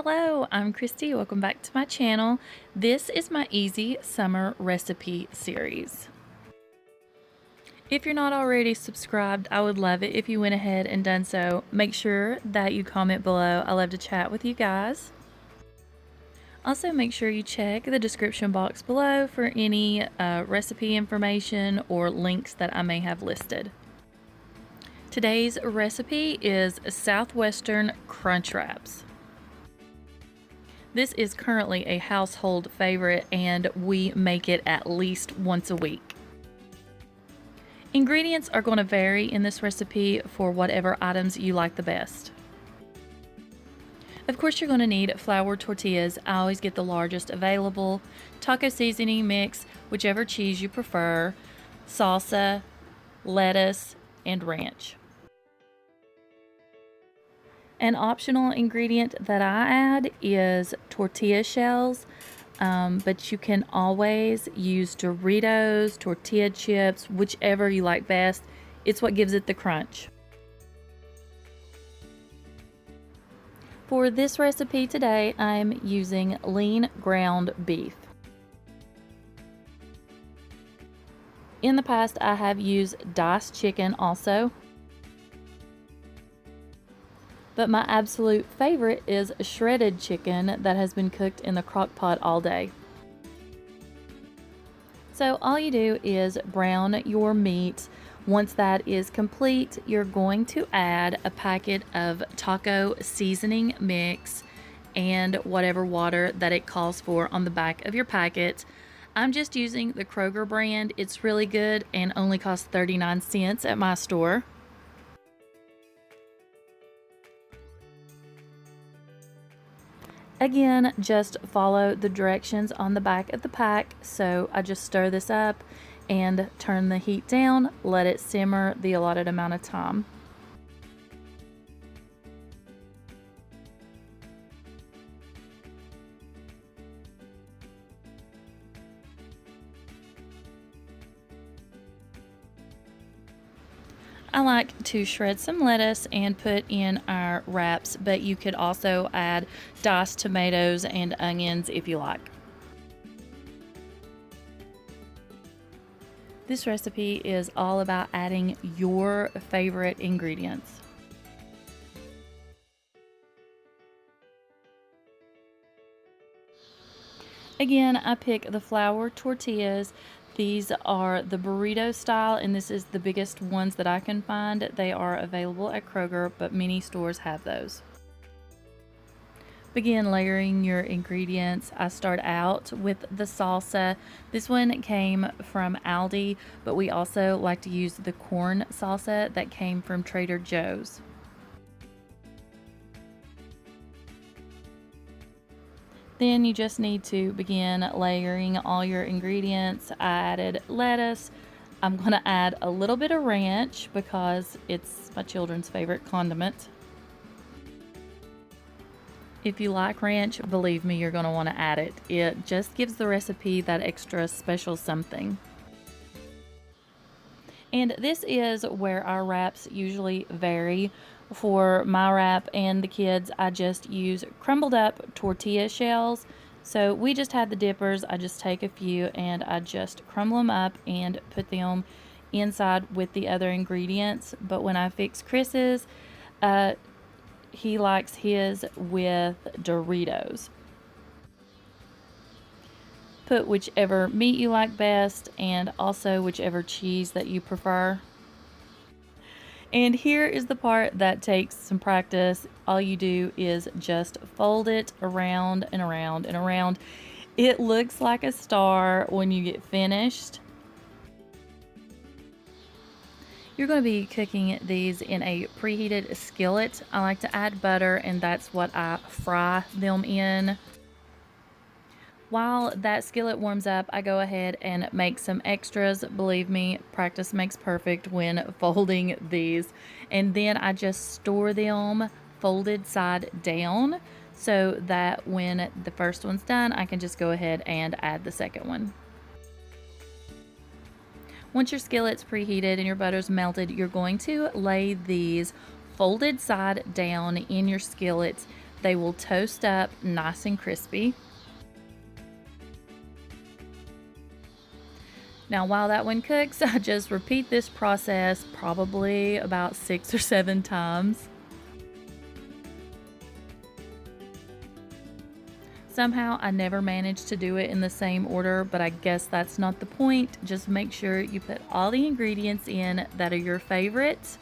Hello, I'm Kristi. Welcome back to my channel. This is my easy summer recipe series. If you're not already subscribed, I would love it if you went ahead and done so. Make sure that you comment below. I love to chat with you guys. Also, make sure you check the description box below for any recipe information or links that I may have listed. Today's recipe is Southwestern crunch wraps. This is currently a household favorite and we make it at least once a week. Ingredients are going to vary in this recipe for whatever items you like the best. Of course, you're going to need flour tortillas. I always get the largest available, taco seasoning mix, whichever cheese you prefer, salsa, lettuce, and ranch. An optional ingredient that I add is tortilla shells, but you can always use Doritos, tortilla chips, whichever you like best. It's what gives it the crunch. For this recipe today, I'm using lean ground beef. In the past, I have used diced chicken also. But my absolute favorite is shredded chicken that has been cooked in the crock pot all day. So all you do is brown your meat. Once that is complete, you're going to add a packet of taco seasoning mix and whatever water that it calls for on the back of your packet. I'm just using the Kroger brand. It's really good and only costs 39 cents at my store. Again, just follow the directions on the back of the pack. So I just stir this up and turn the heat down, let it simmer the allotted amount of time. I like to shred some lettuce and put in our wraps, but you could also add diced tomatoes and onions if you like. This recipe is all about adding your favorite ingredients. Again, I pick the flour tortillas. These are the burrito style, and this is the biggest ones that I can find. They are available at Kroger, but many stores have those. Begin layering your ingredients. I start out with the salsa. This one came from Aldi, but we also like to use the corn salsa that came from Trader Joe's. Then you just need to begin layering all your ingredients. I added lettuce. I'm going to add a little bit of ranch because it's my children's favorite condiment. If you like ranch, believe me, you're going to want to add it. It just gives the recipe that extra special something. And this is where our wraps usually vary. For my wrap and the kids, I just use crumbled up tortilla shells. So we just had the dippers. I just take a few and I just crumble them up and put them inside with the other ingredients. But when I fix Chris's, he likes his with Doritos. Put whichever meat you like best and also whichever cheese that you prefer. And here is the part that takes some practice. All you do is just fold it around and around and around. It looks like a star when you get finished. You're going to be cooking these in a preheated skillet. I like to add butter, and that's what I fry them in. While that skillet warms up, I go ahead and make some extras. Believe me, practice makes perfect when folding these. And then I just store them folded side down so that when the first one's done, I can just go ahead and add the second one. Once your skillet's preheated and your butter's melted, you're going to lay these folded side down in your skillets. They will toast up nice and crispy. Now while that one cooks, I just repeat this process probably about 6 or 7 times. Somehow I never managed to do it in the same order, but I guess that's not the point. Just make sure you put all the ingredients in that are your favorites.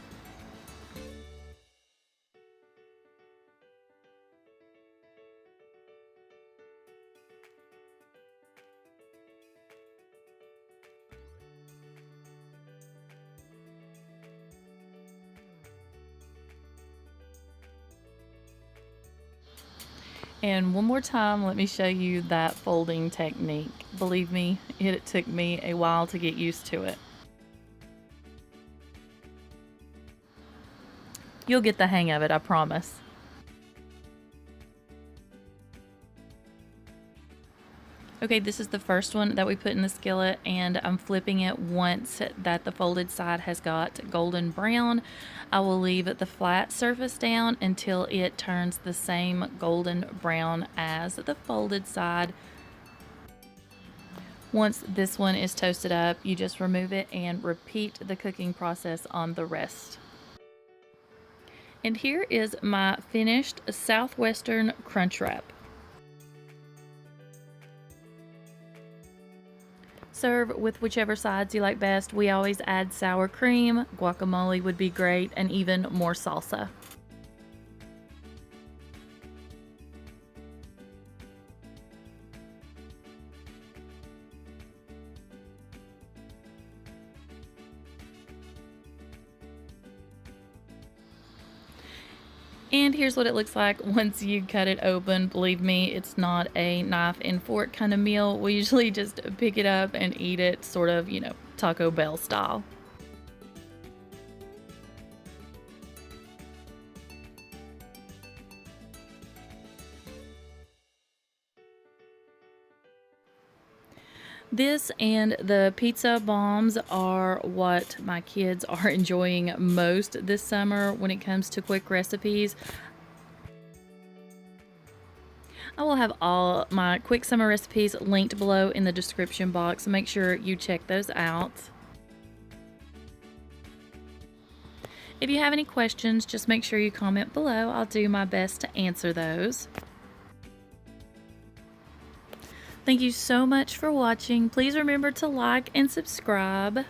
And one more time, let me show you that folding technique. Believe me, it took me a while to get used to it. You'll get the hang of it, I promise. Okay, this is the first one that we put in the skillet, and I'm flipping it once that the folded side has got golden brown. I will leave the flat surface down until it turns the same golden brown as the folded side. Once this one is toasted up, you just remove it and repeat the cooking process on the rest. And here is my finished Southwestern crunch wrap. Serve with whichever sides you like best. We always add sour cream, guacamole would be great, and even more salsa. And here's what it looks like once you cut it open. Believe me, it's not a knife and fork kind of meal. We usually just pick it up and eat it sort of, Taco Bell style. This and the pizza bombs are what my kids are enjoying most this summer when it comes to quick recipes. I will have all my quick summer recipes linked below in the description box, so make sure you check those out. If you have any questions, just make sure you comment below. I'll do my best to answer those. Thank you so much for watching. Please remember to like and subscribe.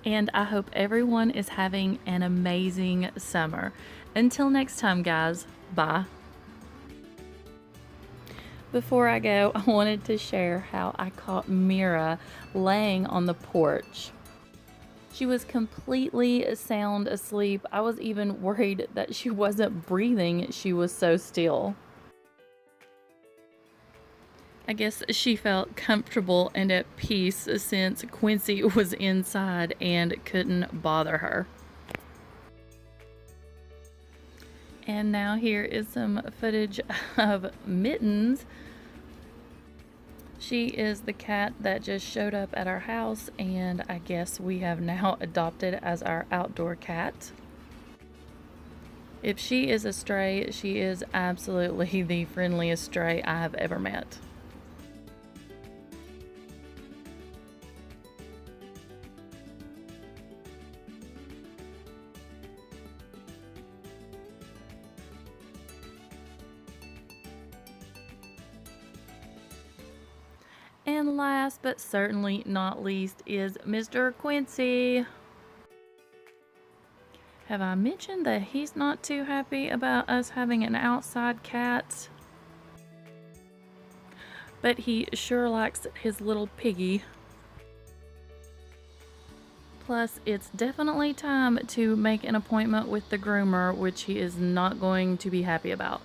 And I hope everyone is having an amazing summer. Until next time, guys, bye. Before I go, I wanted to share how I caught Mira laying on the porch. She was completely sound asleep. I was even worried that she wasn't breathing. She was so still. I guess she felt comfortable and at peace since Quincy was inside and couldn't bother her. And now here is some footage of Mittens. She is the cat that just showed up at our house, and I guess we have now adopted as our outdoor cat. If she is a stray, she is absolutely the friendliest stray I have ever met. And last but certainly not least is Mr. Quincy. Have I mentioned that he's not too happy about us having an outside cat? But he sure likes his little piggy. Plus, it's definitely time to make an appointment with the groomer, which he is not going to be happy about.